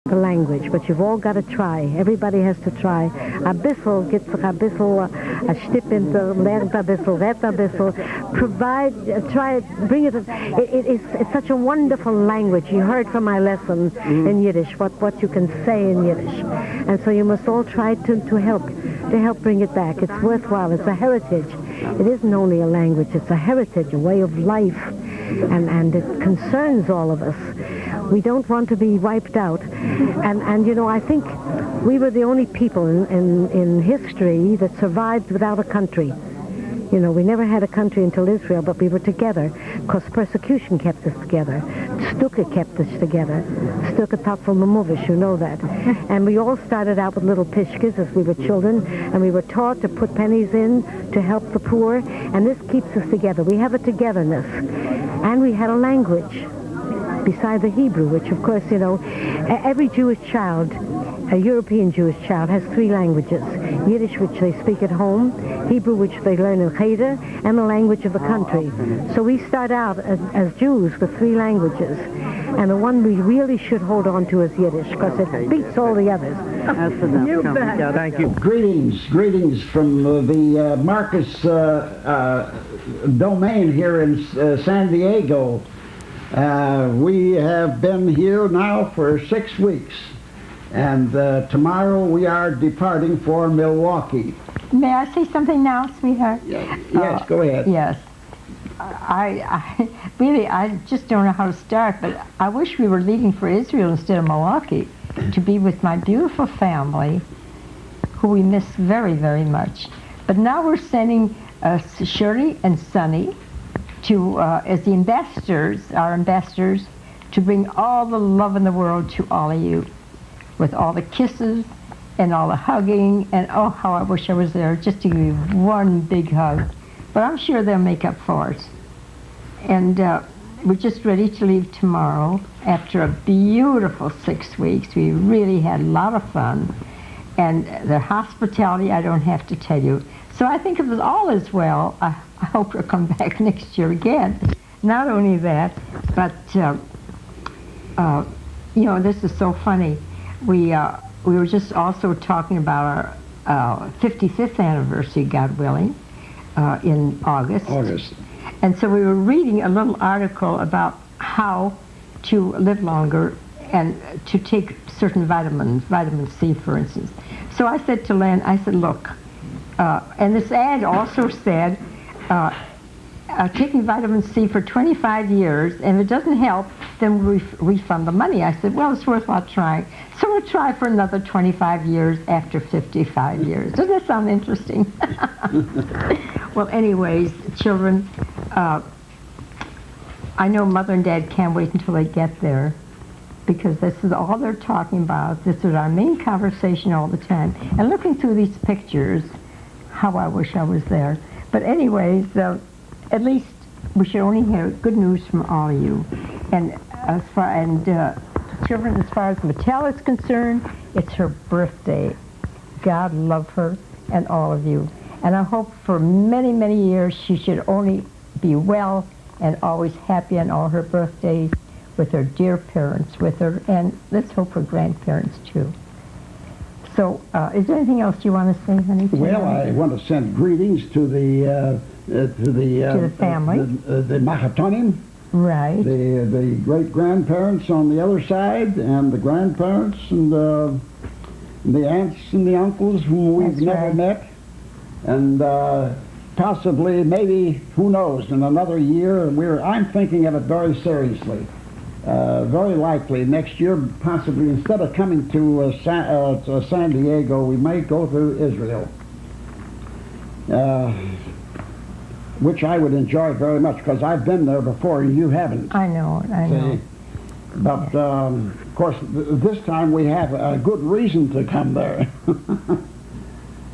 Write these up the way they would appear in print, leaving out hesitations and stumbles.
the language, but you've all got to try. Everybody has to try. A bissel, gets a bissel, a stippinter, lernt a bissel, ret a bissel. Provide, try it, bring it. It's such a wonderful language. You heard from my lesson in Yiddish what you can say in Yiddish, and so you must all try to help bring it back. It's worthwhile. It's a heritage. It isn't only a language. It's a heritage, a way of life, and it concerns all of us. We don't want to be wiped out. And you know, I think we were the only people in history that survived without a country. You know, we never had a country until Israel, but we were together because persecution kept us together. Stuka kept us together. Stuka Tafel Mamovish, you know that. And we all started out with little pishkas as we were children, and we were taught to put pennies in to help the poor, and this keeps us together. We have a togetherness. And we had a language beside the Hebrew, which of course, you know, every Jewish child, a European Jewish child, has three languages. Yiddish, which they speak at home, Hebrew, which they learn in Cheder, and the language of the country. So we start out as Jews with three languages. And the one we really should hold on to is Yiddish, because it beats all the others. You bet. Thank you. Greetings from the Marcus domain here in San Diego. We have been here now for 6 weeks, and tomorrow we are departing for Milwaukee. May I say something now, sweetheart? Yes, go ahead. Yes. I really, I just don't know how to start, but I wish we were leaving for Israel instead of Milwaukee to be with my beautiful family, who we miss very, very much. But now we're sending Shirley and Sonny to, as the ambassadors, our ambassadors, to bring all the love in the world to all of you, with all the kisses and all the hugging, and oh, how I wish I was there just to give you one big hug. But I'm sure they'll make up for it. And we're just ready to leave tomorrow after a beautiful 6 weeks. We really had a lot of fun. And the hospitality, I don't have to tell you. So I think if all is well, I hope we'll come back next year again. Not only that, but, you know, this is so funny. We were just also talking about our 55th anniversary, God willing, in August. And so we were reading a little article about how to live longer and to take certain vitamins, vitamin C, for instance. So I said to Len, I said, look, and this ad also said, taking vitamin C for 25 years, and if it doesn't help, then we refund the money. I said, well, it's worthwhile trying. So we'll try for another 25 years after 55 years. Doesn't that sound interesting? Well, anyways, children, I know Mother and Dad can't wait until they get there, because this is all they're talking about. This is our main conversation all the time. And looking through these pictures, how I wish I was there. But anyways, at least we should only hear good news from all of you. And as far children, as far as Mattel is concerned, it's her birthday. God love her and all of you. And I hope for many, many years she should only be well and always happy on all her birthdays with her dear parents with her, and let's hope her grandparents too. So, is there anything else you want to say, honey? Well, I want to send greetings to the family, the Mahatonim, right? The great grandparents on the other side, and the grandparents, and the aunts and the uncles whom we've never met, and possibly, maybe, who knows, in another year. I'm thinking of it very seriously. Very likely next year, possibly, instead of coming to San Diego, we may go to Israel, which I would enjoy very much, because I've been there before and you haven't. I know. But of course, this time we have a good reason to come there.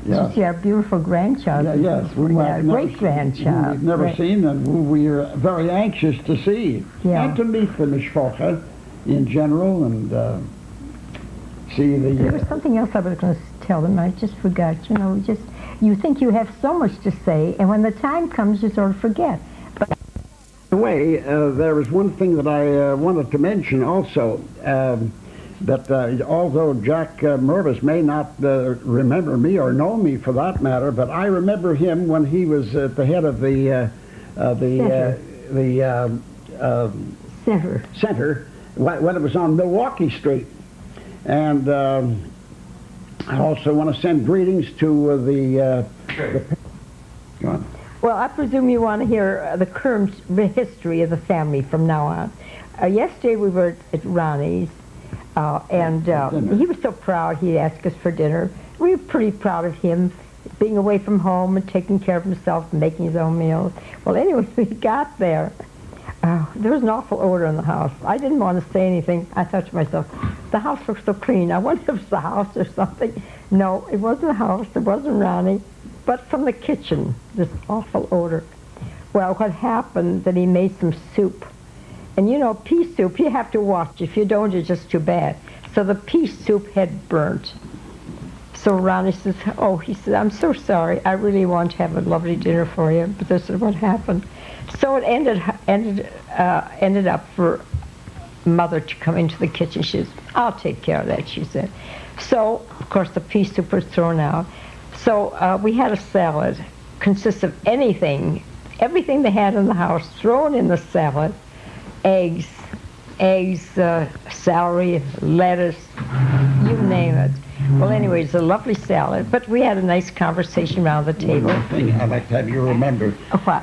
Yes. You see our beautiful grandchild. Yes, we have great grandchild. We've never seen, and we are very anxious to see, and to meet the mishpacha in general, and see the. There was something else I was going to tell them. I just forgot. You know, you think you have so much to say, and when the time comes, you sort of forget. But by the way, there was one thing that I wanted to mention also. that although Jack Mervis may not remember me or know me for that matter, but I remember him when he was at the head of the center when it was on Milwaukee Street. And I also want to send greetings to the go on. Well, I presume you want to hear the current history of the family from now on. Yesterday we were at Ronnie's, and he was so proud he asked us for dinner. We were pretty proud of him being away from home and taking care of himself and making his own meals. Well, anyway, we got there. There was an awful odor in the house. I didn't want to say anything. I thought to myself, the house looks so clean. I wonder if it's the house or something. No, it wasn't the house. It wasn't Ronnie. But from the kitchen, this awful odor. Well, what happened that he made some soup. And you know, pea soup, you have to watch. If you don't, it's just too bad. So the pea soup had burnt. So Ronnie says, oh, he said, I'm so sorry. I really want to have a lovely dinner for you, but this is what happened. So it ended up for Mother to come into the kitchen. She says, I'll take care of that, she said. So, of course, the pea soup was thrown out. So we had a salad, consists of everything they had in the house thrown in the salad, eggs, celery, lettuce, you name it. Well, anyway, it's a lovely salad, but we had a nice conversation around the table. One thing I'd like to have you remember, What?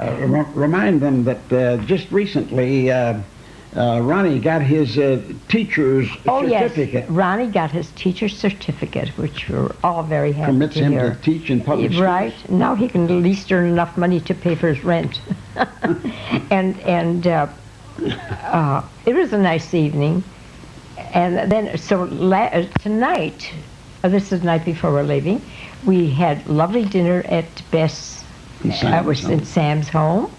remind them that just recently Ronnie got his teacher's certificate. Yes, Ronnie got his teacher's certificate, which we're all very happy Permits to him hear. to teach in public schools. Right. Now he can at least earn enough money to pay for his rent. and it was a nice evening. And then, so tonight, this is the night before we're leaving, we had lovely dinner at Bess. I was in Sam's home.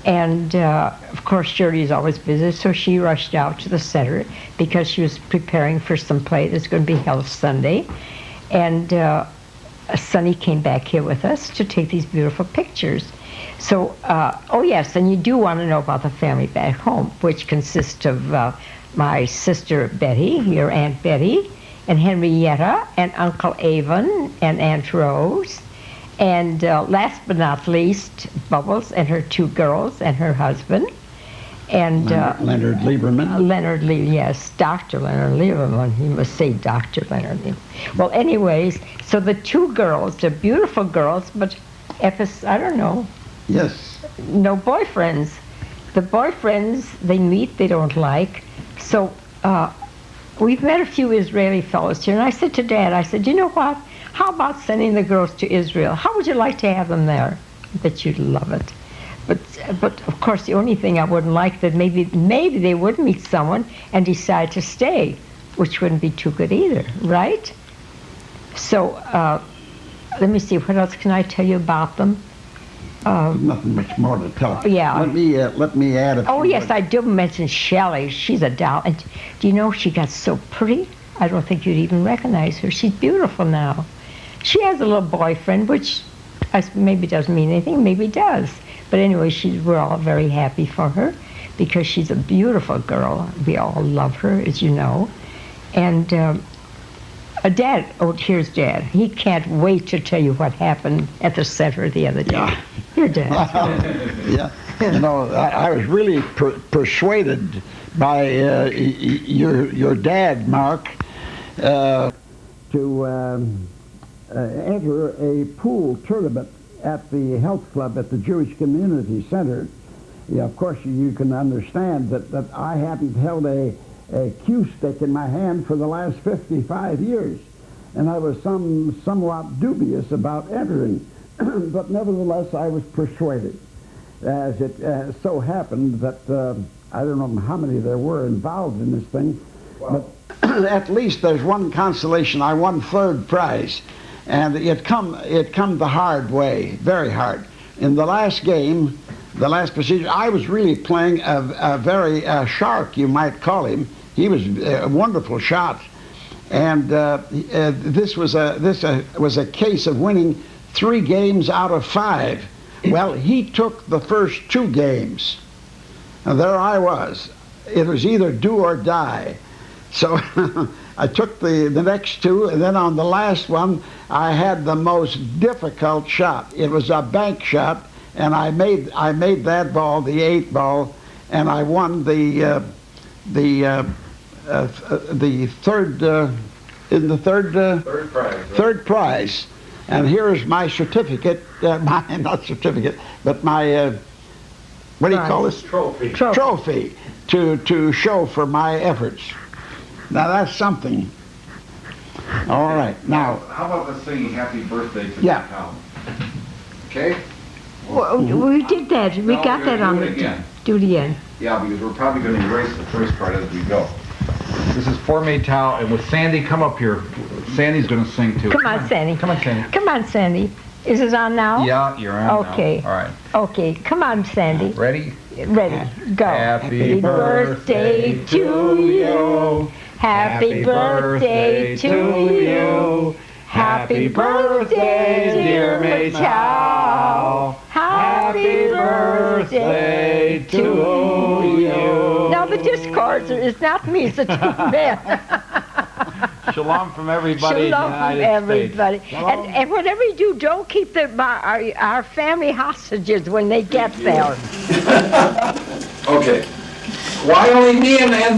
And, of course, Shirley's always busy, so she rushed out to the center because she was preparing for some play that's going to be held Sunday. And Sonny came back here with us to take these beautiful pictures. So, oh yes, and you do want to know about the family back home, which consists of my sister Betty, your Aunt Betty, and Henrietta, and Uncle Avon, and Aunt Rose. And last but not least, Bubbles and her two girls and her husband. And Leonard Lieberman. Leonard Lee, yes, Dr. Leonard Lieberman. You must say Dr. Leonard Lieberman. Well, anyways, so the two girls, they're beautiful girls, but I don't know. Yes. No boyfriends. The boyfriends they meet, they don't like. So we've met a few Israeli fellows here, and I said to Dad, I said, you know what? How about sending the girls to Israel? How would you like to have them there? I bet you'd love it. But of course, the only thing I wouldn't like that maybe they would meet someone and decide to stay, which wouldn't be too good either, right? So let me see, what else can I tell you about them? Nothing much more to tell. Yeah. Let me add a few. Oh yes, I do mention Shelley. She's a doll, and do you know she got so pretty? I don't think you'd even recognize her. She's beautiful now. She has a little boyfriend, which maybe doesn't mean anything, maybe does. But anyway, we're all very happy for her because she's a beautiful girl. We all love her, as you know. And Dad, here's Dad. He can't wait to tell you what happened at the center the other day. Yeah. Here, Dad. Yeah. You know, I was really persuaded by your dad, Mark, to enter a pool tournament at the health club at the Jewish Community Center. Yeah, of course, you can understand that I hadn't held a cue stick in my hand for the last 55 years, and I was somewhat dubious about entering, but nevertheless, I was persuaded. As it so happened that I don't know how many there were involved in this thing, but at least there's one consolation. I won third prize, and it come the hard way, very hard. In the last game, the last procedure, I was really playing a very shark, you might call him. He was a wonderful shot, and this was a case of winning 3 games out of 5. Well, he took the first 2 games. And there I was. It was either do or die. So I took the next two, and then on the last one, I had the most difficult shot. It was a bank shot, and I made that ball, the 8 ball, and I won the third prize. And here's my certificate, not certificate, but my what do you call this? Trophy to show for my efforts. Now that's something. All right, now. How about us singing "Happy Birthday" to Yeah. Tom? Okay. Well, we did that. We No, got we're that gonna on do it the again. do it again. Yeah, because we're probably going to erase the first part as we go. This is For Maytal, and with Sandy, come up here. Sandy's going to sing too. Come on, Sandy. Come on, Sandy. Come on, Sandy. Is it on now? Yeah, you're on Okay. now. All right. Okay, come on, Sandy. Ready? Ready, go. Happy birthday to you. Happy birthday to you. Happy birthday, dear Maytal. Happy birthday to you. Now the discords is not me, it's a two men. Shalom from everybody. Shalom from everybody. And whatever you do, don't keep our family hostages when they get there. Okay. Why only me and I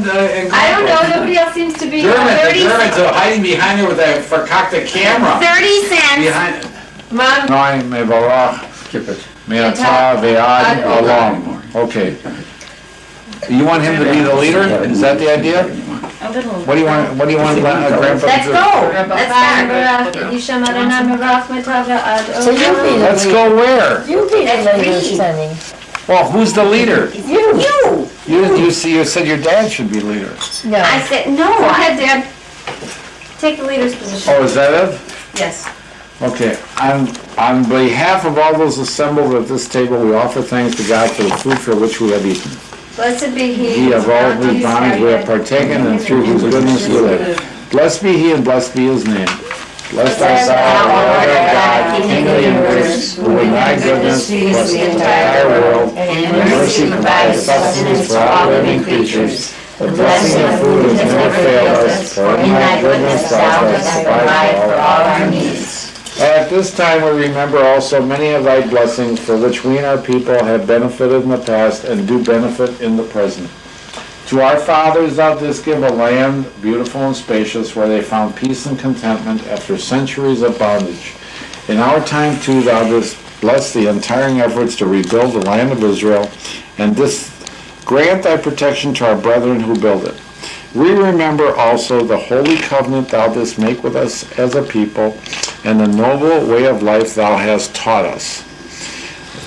don't know, nobody else seems to be. The Germans are hiding behind her with that verkackte camera. 30 cents. Behind. Mom, Nein, Mevarach. Skip it. Me'ata ve'ad alom. Okay. You want him to be the leader? Is that the idea? a little. What do you want? What do you want, Grandpa? Let's go. Let's start. So you be the Let's leader. go where? You be the Let's leader, read. Sonny. Well, who's the leader? You. You said your dad should be leader. No. I said, no, I had Dad. Take the leader's position. Oh, is that it? Yes. Okay. On behalf of all those assembled at this table, we offer thanks to God for the food for which we have eaten. Blessed be He. He of all whose bonds we have partaken, and through whose goodness we live. Blessed be He, and blessed be His name. Blessed art thou, Lord our God, King of the universe, who in thy goodness bless the entire world, and in mercy provide sustenance for all living creatures. The blessing of food has never failed us, for in thy goodness thou dost provide for all our needs. At this time we remember also many of thy blessings for which we and our people have benefited in the past and do benefit in the present. To our fathers thou didst give a land beautiful and spacious, where they found peace and contentment after centuries of bondage. In our time too thou didst bless the untiring efforts to rebuild the land of Israel, and didst grant thy protection to our brethren who build it. We remember also the holy covenant thou didst make with us as a people, and the noble way of life thou hast taught us,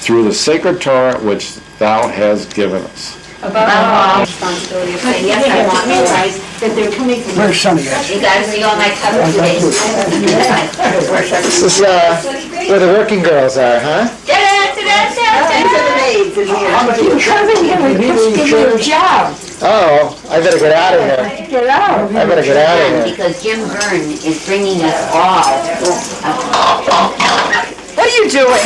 through the sacred Torah which thou hast given us. Above all responsibility of saying, yes, I want you guys, that they're coming from. Where's Sonny at? You gotta see all my cover today. This is where the working girls are, huh? You coming here with this your job. Oh, I better get out of here. Get out. I better get out of here. Because Jim Byrne is bringing us all. What are you doing?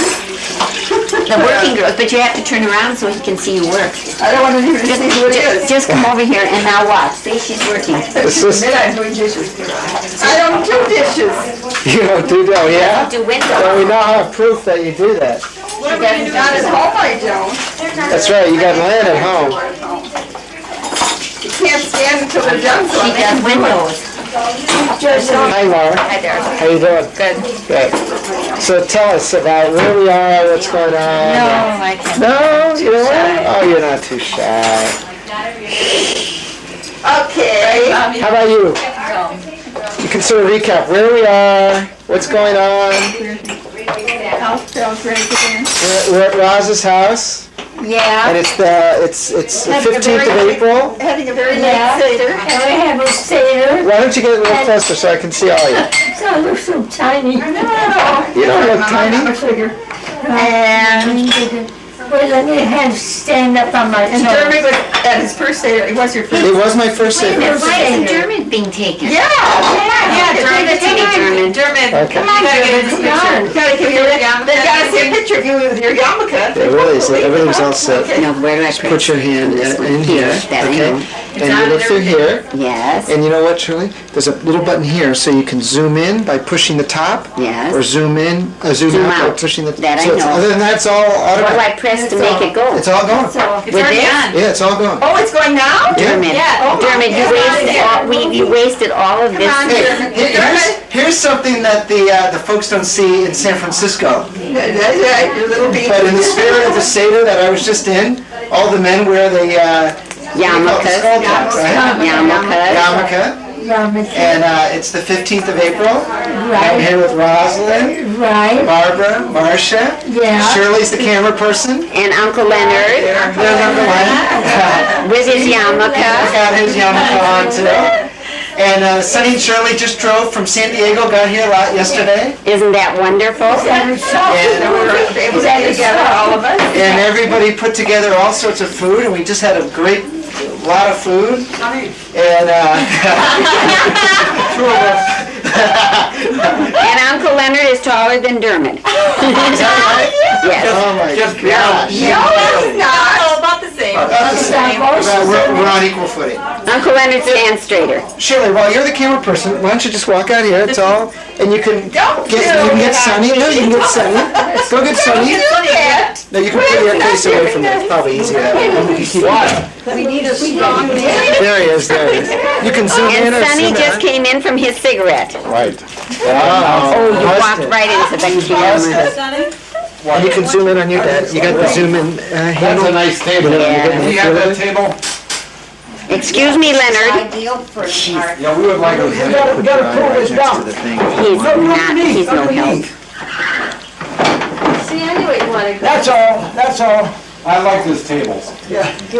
The working girls, but you have to turn around so he can see you work. I don't want to even see who it is. Just come over here and now watch. See, she's working. This is, I don't do dishes. you don't do that, yeah? Do Well, windows. we now have proof that you do that. What am I doing at home? I don't. That's right, you got land at home. You can't stand until they're done. So She does windows. Hi, Laura. Hi there. How you doing? Good. Good. So tell us about where we are, what's going on. No, I can't. No, you know what? Oh, you're not too shy. Okay. How about you? You can sort of recap where we are, what's going on. Altfeld right again. We're at Roz's house, and Yeah. it's the 15th of April. Having a very nice Seder. And we have a Seder. Why don't you get a little closer so I can see all you? So look so tiny. You don't look tiny. And Well, let me have stand up on my and toes. Dermot was at his first Seder. It was your first. It was my first Wait a minute, Seder. why isn't Dermot being taken? Yeah. Dermot, take it, Dermot. Dermot, Okay. come on, gotta get this picture. Gotta give you, they gotta see a picture of you with your yarmulke. It really is. Everything's all set. No, where do I press? Put your hand in here, That I okay? know. and you look through here. Yes. And you know what, Shirley? There's a little button here, so you can zoom in by pushing the top. Yes. Or zoom in, zoom out by out. pushing the. That I so it's- know. Other than that, it's all What do automatic. I press to make it go? It's all going. It's With already this? on. Yeah, it's all going. Oh, it's going now? Dermot, Yeah. Dermot, you wasted all of this. Hey, here's something that the folks don't see in San Francisco. That's right, your little baby. But in the spirit of the Seder that I was just in, all the men wear the Yarmulkes. skull caps, right? Yarmulkes. Yarmulke. And it's the 15th of April. I'm here with Rosalind, Barbara, Marcia. Shirley's the camera person. And Uncle Leonard There's Uncle Len. with his yarmulke. Got his yarmulke on too. And Sonny and Shirley just drove from San Diego, got here yesterday. Isn't that wonderful? And everybody put together all sorts of food, and we just had a great lot of food. And And Uncle Leonard is taller than Dermot. Yes. oh my gosh. No, about the same. We're on equal footing. Uncle Leonard stands straighter. Shirley, while you're the camera person, why don't you just walk out here? It's all, and you can get Sonny. No, you can get Sonny. Go get Sonny. No, you can put your face away from there. It's probably easier that way. We can keep it. We need a strong man. There he is. There he is. You can zoom in And or Sonny zoom just out. came in from his cigarette. Right. Oh, you walked right into the camera. And you can zoom in on your dad. You got the zoom in handle. That's a nice table. Yeah. Do you have that table? Excuse me, Leonard. Ideal for our. Yeah, we would like to. We gotta pull this down. He's no help. See, I knew what you wanted. That's all. I like this table.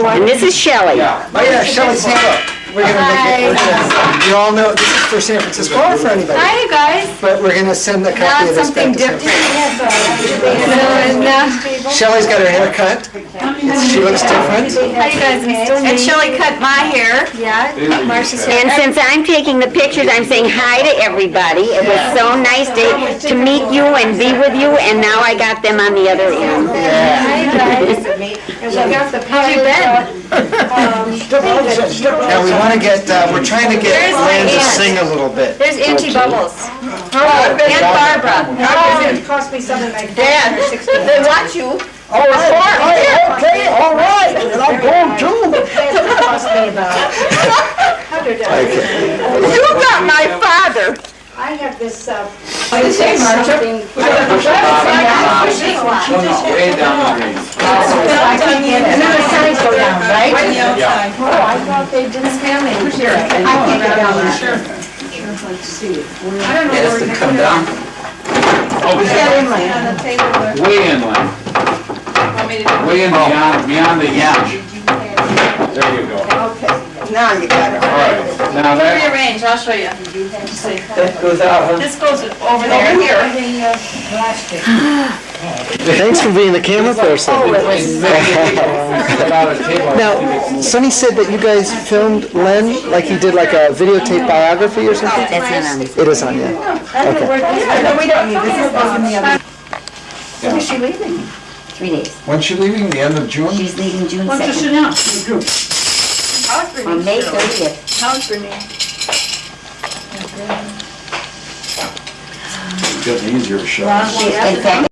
And this is Shelley. Yeah. Oh yeah, Shelley, stand up. We're gonna make it. You all know this is for San Francisco or for anybody. Hi, you guys. But we're gonna send a copy Now of this something back to San different. Francisco. Shelley's got her hair cut. She looks different. How you guys? And Shelley cut my hair. Yeah. Marcia's hair. And since I'm taking the pictures, I'm saying hi to everybody. It was so nice to meet you and be with you, and now I got them on the other end. Hi, guys. How you been? Now we want to get. We're trying to get Where's my Lynn to aunt? sing a little bit. There's Auntie Bubbles. Oh, and Barbara. It cost me something like Dad, they want you. All right, and I'm going too. it cost me about $100. You got my father. I have this, Way down the drain. and then the signs go down, right? Yeah. Oh, I thought they didn't have any. I can't get down there. Sure. Let's see. I don't know where we're Come down. Way inland. Way in beyond the yacht. There you go. Now you got it. All right. Now that. Rearrange, I'll show you. That goes out. This goes over there. Here. Thanks for being the camera person. Now, Sonny said that you guys filmed Len like he did like a videotape biography or something? That's not on this. It is on, yeah. Okay. No, we don't need this. This goes in the other. When is she leaving? 3 days. When's she leaving? The end of June? She's leaving June Why don't you 2nd. sit down? How's On Bernice? May 30th. How's Bernice? Getting easier to shut. In fact,